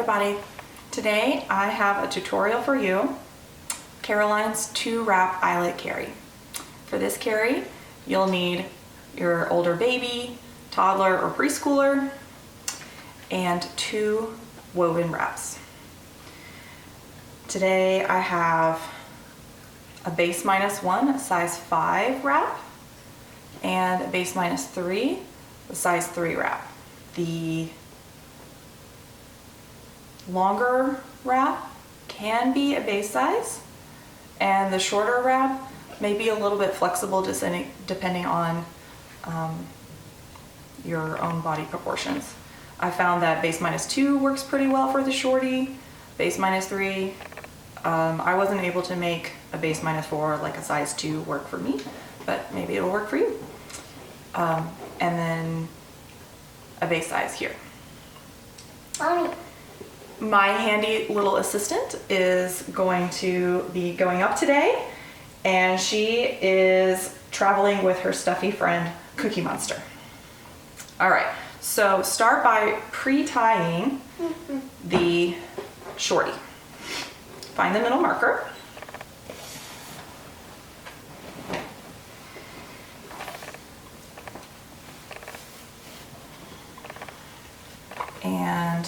everybody. Today I have a tutorial for you, Caroline's 2-wrap eyelet carry. For this carry, you'll need your older baby, toddler, or preschooler, and 2 woven wraps. Today I have a base -1, a size 5 wrap, and a base -3, a size 3 wrap. The longer wrap can be a base size, and the shorter wrap may be a little bit flexible just depending on your own body proportions. I found that base -2 works pretty well for the shorty. Base -3, I wasn't able to make a base -4, like a size 2, work for me, but maybe it'll work for you. And then a base size here. My handy little assistant is going to be going up today, and she is traveling with her stuffy friend, Cookie Monster. All right, so start by pre-tying the shorty. Find the middle marker. And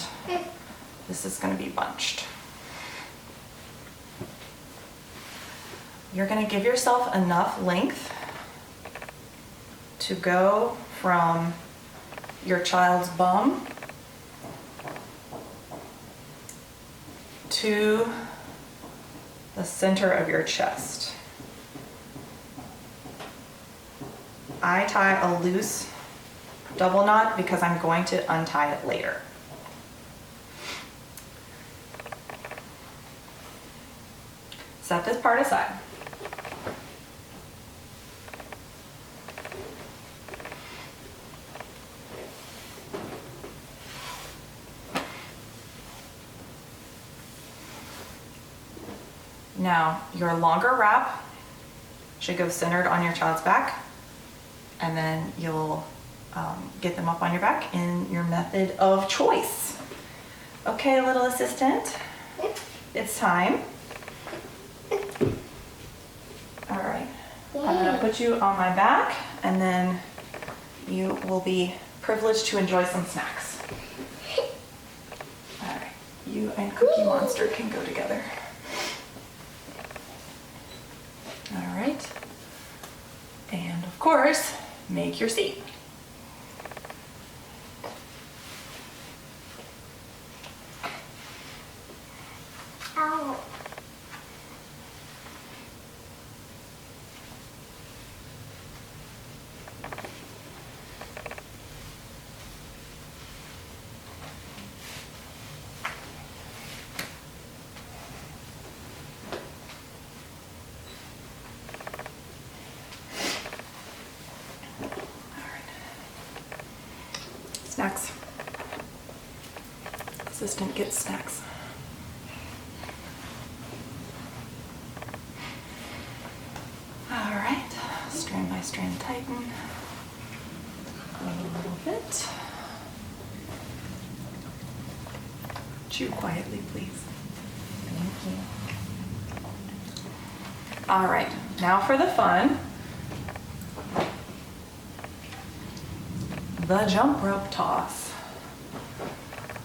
this is going to be bunched. You're going to give yourself enough length to go from your child's bum to the center of your chest. I tie a loose double knot because I'm going to untie it later. Set this part aside. Now, your longer wrap should go centered on your child's back, and then you'll get them up on your back in your method of choice. Okay, little assistant, it's time. All right, I'm gonna put you on my back, and then you will be privileged to enjoy some snacks. All right, you and Cookie Monster can go together. All right, and of course, make your seat. Ow. Snacks. Assistant gets snacks. All right, strand by strand tighten a little bit. Chew quietly, please. Thank you. All right, now for the fun. The jump rope toss.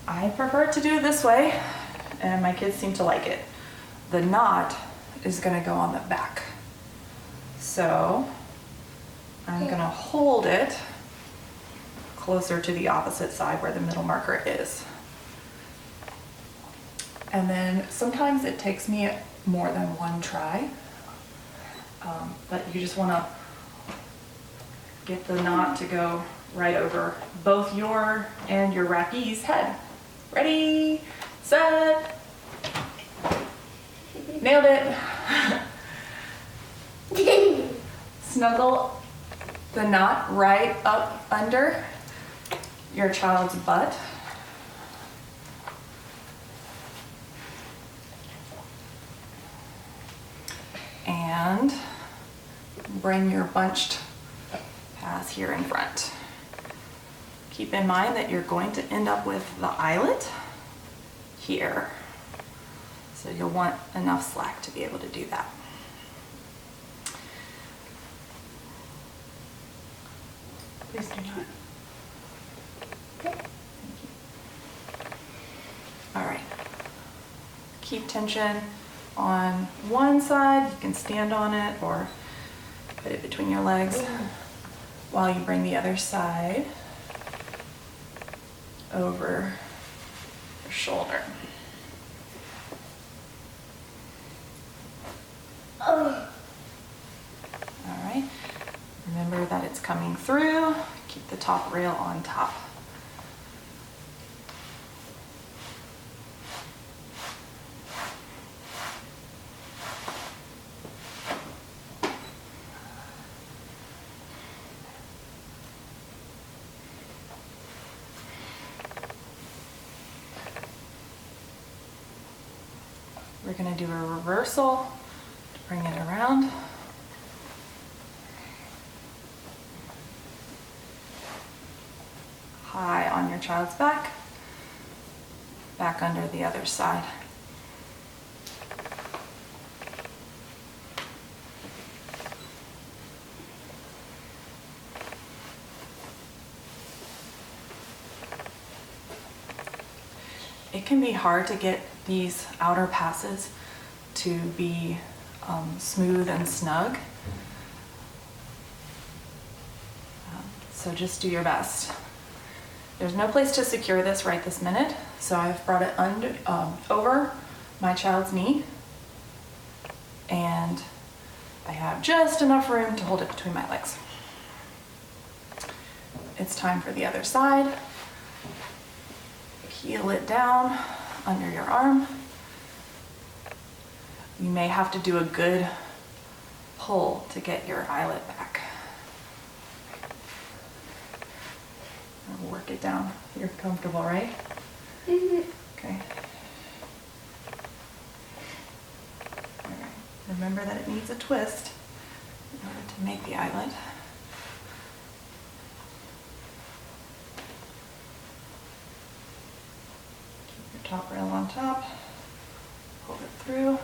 I prefer to do it this way, and my kids seem to like it. The knot is gonna go on the back. So I'm gonna hold it closer to the opposite side where the middle marker is. And then sometimes it takes me more than one try, but you just wanna get the knot to go right over both your and your wrappee's head. Ready, set, nailed it. Snuggle the knot right up under your child's butt. And bring your bunched pass here in front. Keep in mind that you're going to end up with the eyelet here. So you'll want enough slack to be able to do that. Please do not. Okay, thank you. All right. Keep tension on one side. You can stand on it or put it between your legs while you bring the other side over your shoulder. Oh. All right. Remember that it's coming through. Keep the top rail on top. We're going to do a reversal to bring it around. High on your child's back, back under the other side. It can be hard to get these outer passes to be smooth and snug. So just do your best. There's no place to secure this right this minute, so I've brought it over my child's knee, and I have just enough room to hold it between my legs. It's time for the other side. Heel it down under your arm. You may have to do a good pull to get your eyelet back. I'll work it down. You're comfortable, right? Mm-hmm. Okay. All right. Remember that it needs a twist in order to make the eyelet. Keep your top rail on top. Pull it through.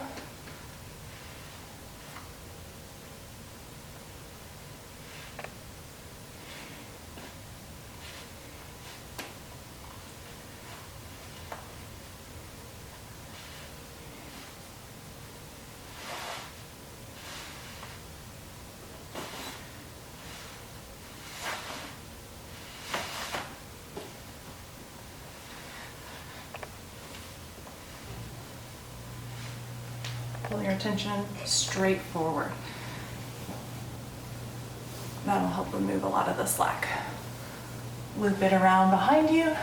Pull your attention straight forward. That'll help remove a lot of the slack. Loop it around behind you.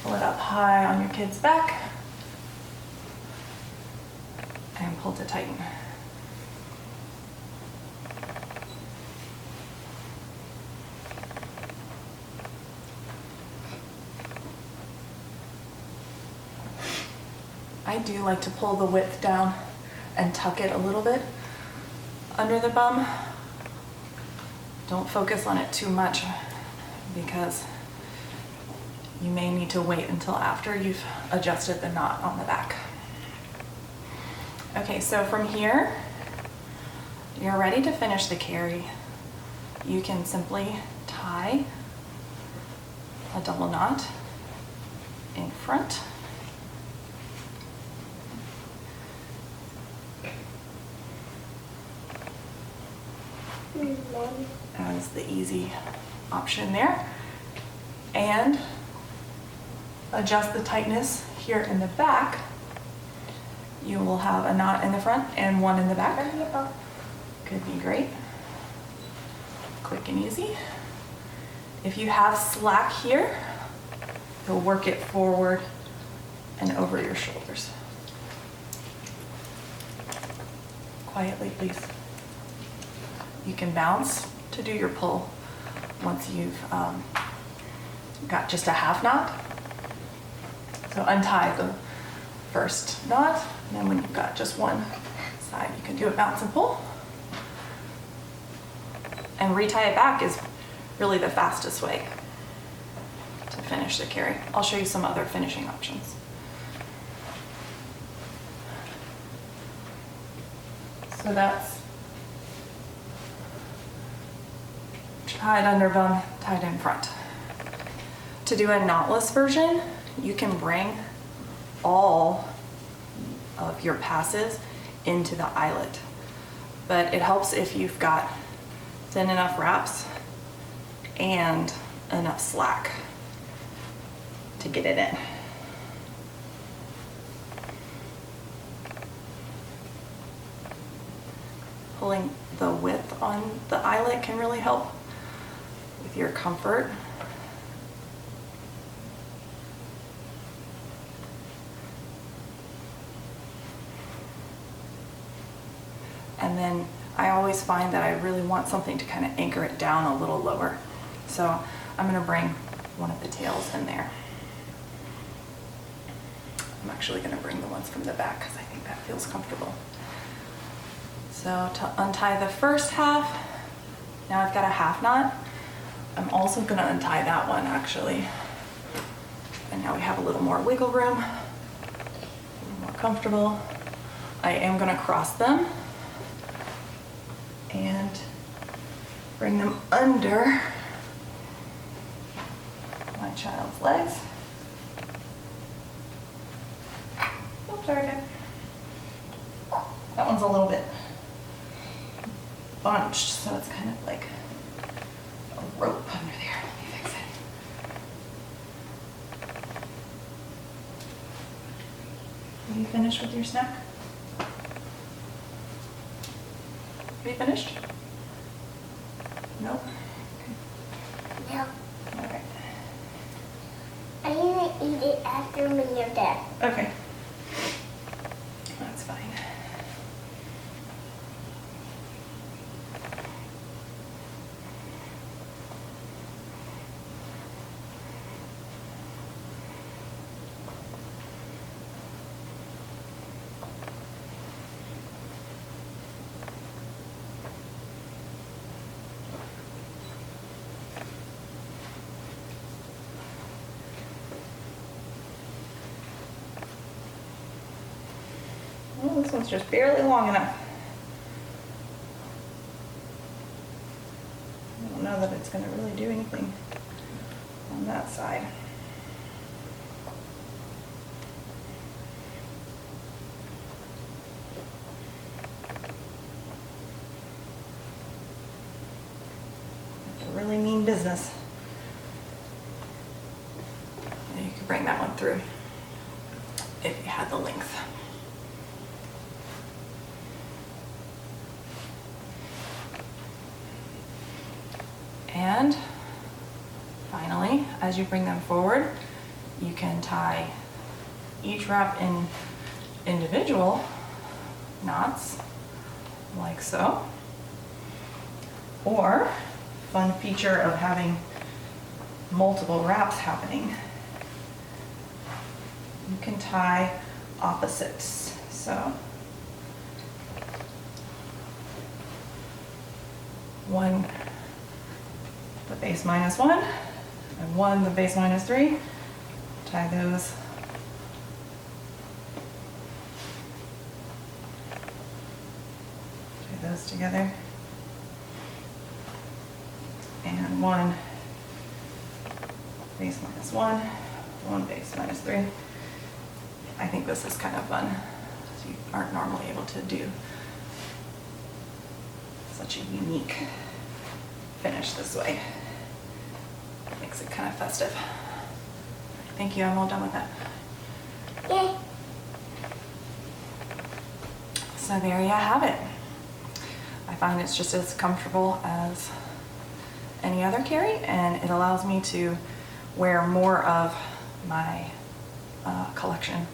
Pull it up high on your kid's back. And pull to tighten. I do like to pull the width down and tuck it a little bit under the bum. Don't focus on it too much because you may need to wait until after you've adjusted the knot on the back. Okay, so from here, you're ready to finish the carry. You can simply tie a double knot in front. As the easy option there, and adjust the tightness here in the back. You will have a knot in the front and one in the back. Could be great. Quick and easy. If you have slack here, you'll work it forward and over your shoulders. Quietly, please. You can bounce to do your pull once you've got just a half knot. So untie the first knot, and then when you've got just one side, you can do a bounce and pull. And retie it back is really the fastest way to finish the carry. I'll show you some other finishing options. So that's tied under bum, tied in front. To do a knotless version, you can bring all of your passes into the eyelet. But it helps if you've got thin enough wraps and enough slack to get it in. Pulling the width on the eyelet can really help with your comfort. And then I always find that I really want something to kind of anchor it down a little lower. So I'm going to bring one of the tails in there. I'm actually going to bring the ones from the back because I think that feels comfortable. So to untie the first half, now I've got a half knot. I'm also going to untie that one actually. And now we have a little more wiggle room, a little more comfortable. I am going to cross them and bring them under my child's legs. Oops, sorry, good. That one's a little bit bunched, so it's kind of like a rope under there. Let me fix it. Are you finished with your snack? Are you finished? No? Okay. No. All right. I'm gonna eat it after when you're done. Okay. That's fine. Well, this one's just barely long enough. I don't know that it's going to really do anything on that side. It's a really mean business. And you could bring that one through if you had the length. And finally, as you bring them forward, you can tie each wrap in individual knots, like so. Or, fun feature of having multiple wraps happening, you can tie opposites. So, one the base -1, and one the base -3. Tie those. Tie those together. And one base -1, one base -3. I think this is kind of fun. You aren't normally able to do such a unique finish this way. Makes it kind of festive. Thank you, I'm all done with that. Yay. So there you have it. I find it's just as comfortable as any other carry, and it allows me to wear more of my collection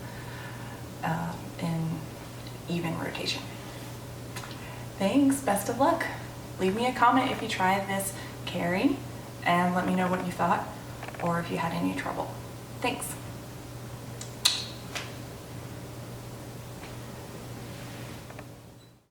in even rotation. Thanks, best of luck. Leave me a comment if you tried this carry and let me know what you thought or if you had any trouble. Thanks.